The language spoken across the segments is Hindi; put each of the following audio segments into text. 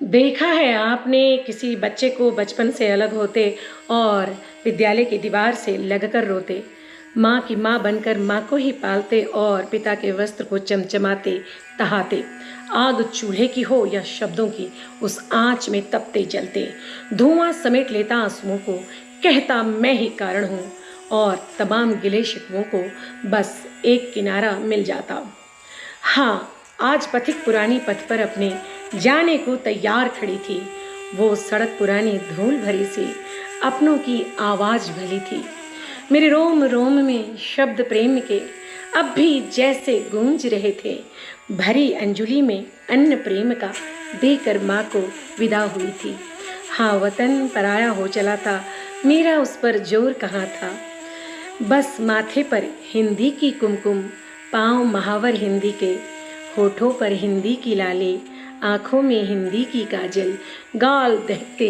देखा है आपने किसी बच्चे को बचपन से अलग होते और विद्यालय की दीवार से लगकर रोते, माँ की माँ बनकर माँ को ही पालते और पिता के वस्त्र को चमचमाते तहाते, आग चूल्हे की हो या शब्दों की, उस आँच में तपते जलते, धुआं समेट लेता आंसुओं को, कहता मैं ही कारण हूँ, और तमाम गिले शिकवों को बस एक किनारा मिल जाता। हाँ, आज पथिक पुरानी पथ पर अपने जाने को तैयार खड़ी थी। वो सड़क पुरानी धूल भरी सी, अपनों की आवाज भली थी। मेरे रोम रोम में शब्द प्रेम के अब भी जैसे गूंज रहे थे। भरी अंजुलि में अन्न प्रेम का देकर माँ को विदा हुई थी। हाँ, वतन पराया हो चला था, मेरा उस पर जोर कहाँ था। बस माथे पर हिंदी की कुमकुम, पाँव महावर हिंदी के, होठों पर हिंदी की लाली, आँखों में हिंदी की काजल, गाल दहकते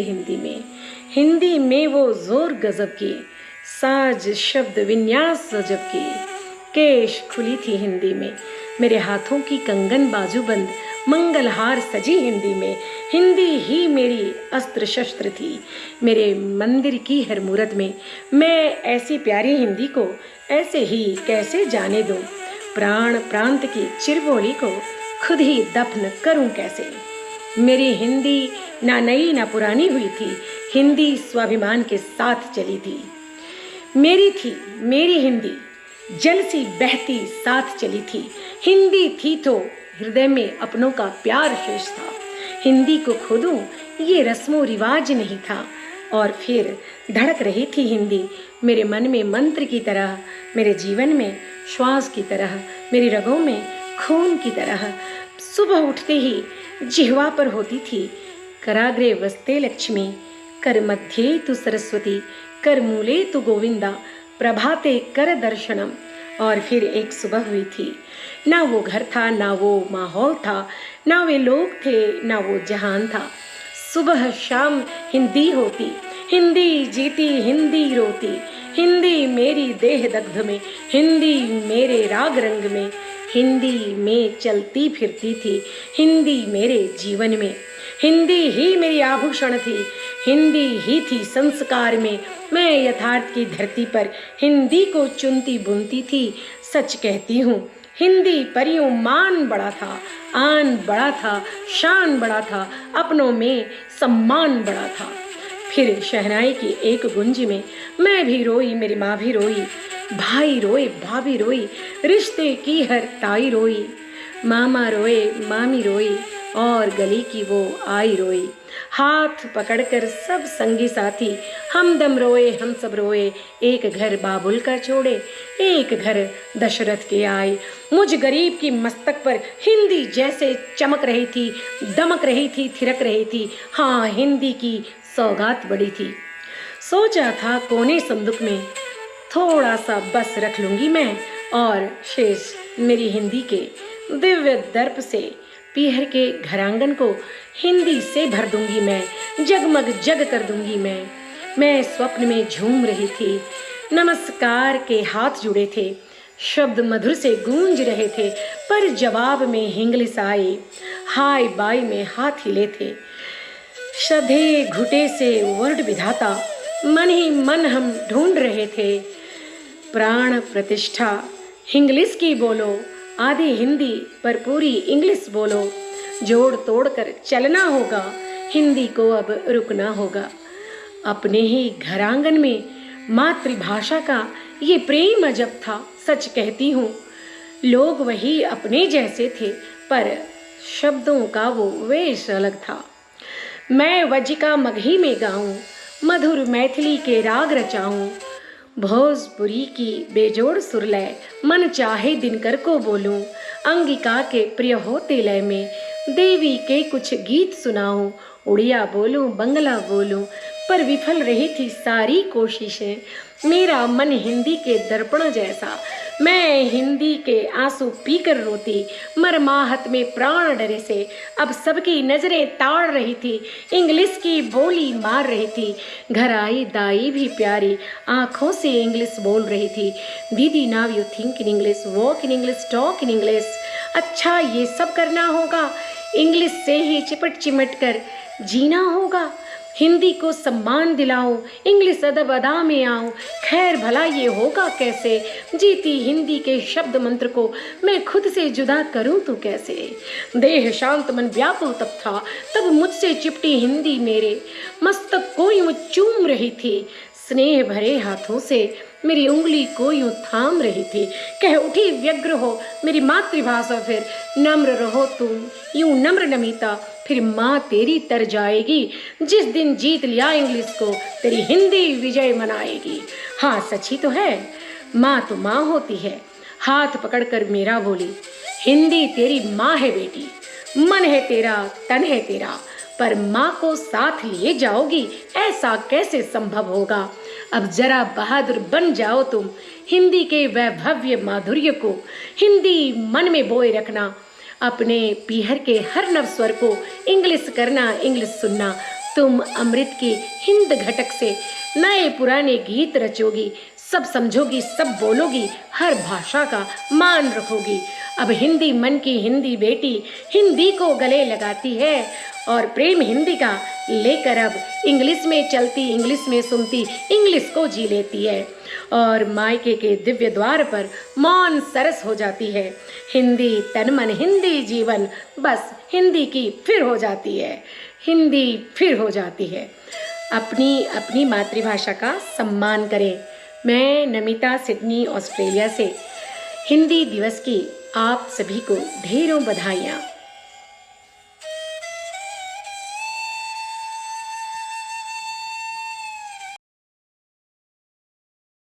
हिंदी में वो जोर गजब की, साज शब्द विन्यास गजब की, केश खुली थी हिंदी में, मेरे हाथों की कंगन बाजूबंद मंगलहार सजी हिंदी में, हिंदी ही मेरी अस्त्र शस्त्र थी, मेरे मंदिर की हर मूरत में। मैं ऐसी प्यारी हिंदी को ऐसे ही कैसे जाने दूं, प्राण प्रांत की चिरबोली को खुद ही दफन करूं कैसे। मेरी हिंदी ना नई ना पुरानी हुई थी, हिंदी स्वाभिमान के साथ चली थी। मेरी थी मेरी हिंदी, जल सी बहती साथ चली थी। हिंदी थी तो हृदय में अपनों का प्यार शेष था। हिंदी को खो दूं ये रस्मों रिवाज नहीं था। और फिर धड़क रही थी हिंदी मेरे मन में मंत्र की तरह, मेरे जीवन में श्वास की तरह, मेरी रगों में खून की तरह। सुबह उठते ही जिह्वा पर होती थी, कराग्रे वस्ते लक्ष्मी, कर मध्ये तु सरस्वती, कर मूले तु गोविंदा, प्रभाते कर दर्शनम। और फिर एक सुबह हुई थी, ना वो घर था, ना वो माहौल था, ना वे लोग थे, ना वो जहान था। सुबह शाम हिंदी होती, हिंदी जीती हिंदी रोती, हिंदी मेरी देह दग्ध में, हिंदी मेरे राग रंग में, हिंदी में चलती फिरती थी, हिंदी मेरे जीवन में, हिंदी ही मेरी आभूषण थी, हिंदी ही थी संस्कार में। मैं यथार्थ की धरती पर हिंदी को चुनती बुनती थी। सच कहती हूँ, हिंदी पर यूं मान बड़ा था, आन बड़ा था, शान बड़ा था, अपनों में सम्मान बड़ा था। फिर शहनाई की एक गुंज में मैं भी रोई, मेरी माँ भी रोई, भाई रोए, भाभी रोई, रिश्ते की हर ताई रोई, मामा रोए, मामी रोई, और गली की वो आई रोई। हाथ पकड़कर सब संगी साथी हमदम रोए, हम सब रोए। एक घर बाबुल का छोड़े, एक घर दशरथ के आए। मुझ गरीब की मस्तक पर हिंदी जैसे चमक रही थी, दमक रही थी, थिरक रही थी। हाँ, हिंदी की सौगात बड़ी थी। सोचा था कोने संदूक में थोड़ा सा बस रख लूंगी मैं, और शेष मेरी हिंदी के दिव्य दर्प से पीहर के घरांगन को हिंदी से भर दूंगी मैं, जगमग जग कर दूंगी मैं स्वप्न में झूम रही थी। नमस्कार के हाथ जुड़े थे, शब्द मधुर से गूंज रहे थे, पर जवाब में हिंग्लिश आई। हाय बाय में हाथ हिले थे, श्रद्धे घुटे से वर्ड विधाता, मन ही मन हम ढूंढ रहे थे। प्राण प्रतिष्ठा हिंग्लिश की बोलो, आधी हिंदी पर पूरी इंग्लिश बोलो। जोड़ तोड़ कर चलना होगा, हिंदी को अब रुकना होगा। अपने ही घरांगन में मातृभाषा का ये प्रेम अजब था। सच कहती हूँ, लोग वही अपने जैसे थे, पर शब्दों का वो वेश अलग था। मैं वज्जिका मगही में गाऊं, मधुर मैथिली के राग रचाऊं, भोजपुरी की बेजोड़ सुरलय मन चाहे दिनकर को बोलूं, अंगिका के प्रिय होते लय में देवी के कुछ गीत सुनाऊं, उड़िया बोलूं, बंगला बोलूं, पर विफल रही थी सारी कोशिशें। मेरा मन हिंदी के दर्पण जैसा, मैं हिंदी के आंसू पीकर रोती, मरमाहत में प्राण डरे से। अब सबकी नजरें ताड़ रही थी, इंग्लिश की बोली मार रही थी। घर आई दाई भी प्यारी, आंखों से इंग्लिश बोल रही थी। दीदी now you think in English, walk in English, talk in English. अच्छा, ये सब करना होगा, इंग्लिश से ही चिपट चिमट कर जीना होगा। हिंदी को सम्मान दिलाऊं, इंग्लिश अदब अदा में आऊं, खैर भला ये होगा कैसे, जीती हिंदी के शब्द मंत्र को मैं खुद से जुदा करूं तो कैसे। देह शांत मन व्याकुल तब था, तब मुझसे चिपटी हिंदी मेरे मस्तक को यूं चूम रही थी, स्नेह भरे हाथों से मेरी उंगली को यूं थाम रही थी। कह उठी व्यग्र हो मेरी मातृभाषा फिर, नम्र रहो तुम यूं नम्र नमिता, फिर माँ तेरी तर जाएगी, जिस दिन जीत लिया इंग्लिश को तेरी हिंदी विजय मनाएगी। हाँ सच ही तो है, माँ तो माँ होती है। हाथ पकड़कर मेरा बोली, हिंदी तेरी माँ है बेटी, मन है तेरा तन है तेरा, पर माँ को साथ लिए जाओगी ऐसा कैसे संभव होगा। अब जरा बहादुर बन जाओ तुम, हिंदी के वैभव्य माधुर्य को हिंदी मन में बोए रखना, अपने पीहर के हर नव स्वर को इंग्लिश करना, इंग्लिश सुनना। तुम अमृत की हिंद घटक से नए पुराने गीत रचोगी, सब समझोगी, सब बोलोगी, हर भाषा का मान रखोगी। अब हिंदी मन की हिंदी बेटी हिंदी को गले लगाती है और प्रेम हिंदी का लेकर अब इंग्लिश में चलती, इंग्लिश में सुनती, इंग्लिश को जी लेती है और मायके के दिव्य द्वार पर मौन सरस हो जाती है। हिंदी तन मन हिंदी जीवन, बस हिंदी की फिर हो जाती है, हिंदी फिर हो जाती है। अपनी अपनी मातृभाषा का सम्मान करें। मैं नमिता, सिडनी, ऑस्ट्रेलिया से हिंदी दिवस की आप सभी को ढेरों बधाइयाँ।